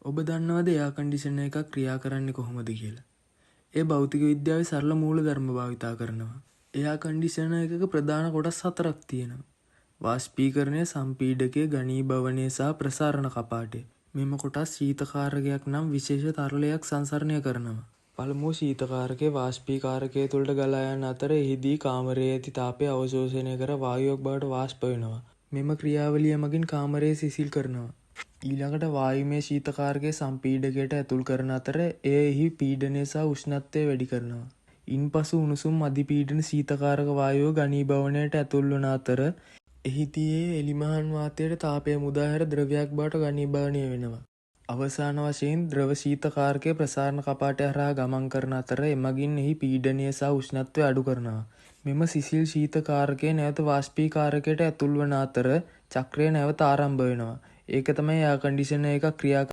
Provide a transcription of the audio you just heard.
ඔබ දන්නවද එයා කන්ඩිෂනර් එකක් ක්‍රියා කරන්නේ කොහොමද කියලා? ඒ භෞතික විද්‍යාවේ සරල මූලධර්ම භාවිතා කරනවා. එයා කන්ඩිෂනර් එකක ප්‍රධාන කොටස් 4ක් තියෙනවා. වාෂ්පීකරණය, සම්පීඩකය, ඝනීභවනය සහ ප්‍රසාරණ කපාටය. මෙම කොටස් ශීතකාරකයක් නම් විශේෂ තරලයක් සංසරණය කරනවා. පළමුව ශීතකාරකය වාෂ්පීකාරකය තුළට ගලා යන අතර එහිදී කාමරයේ ඇති තාපය අවශෝෂණය කර වායුවක් බවට වාෂ්ප වෙනවා. මෙම ක්‍රියාවලිය මගින් කාමරය සිසිල් කරනවා. ඊළඟට වායුමය ශීතකාරකය සම්පීඩකයට ඇතුල් කරන අතර එහි පීඩනය සහ උෂ්ණත්වය වැඩි කරනවා. ඉන්පසු උණුසුම් අධිපීඩන ශීතකාරක වායුව ඝනීභවනයට ඇතුල් වන අතර එහිදී එලිමහන් වාතයට තාපය මුදා හැර ද්‍රවයක් බවට ඝනීභවනය වෙනවා. අවසාන වශයෙන් ද්‍රව ශීතකාරකය ප්‍රසාරණ කපාටය හරහා ගමන් කරන අතර එමගින් එහි පීඩනය සහ උෂ්ණත්වය අඩු කරනවා. මෙම සිසිල් ශීතකාරකය නැවත වාෂ්පීකාරකයට ඇතුල් වන අතර චක්‍රය නැවත ආරම්භ වෙනවා. ඒක තමයි එයා කන්ඩිෂනර් එකක් ක්‍රියා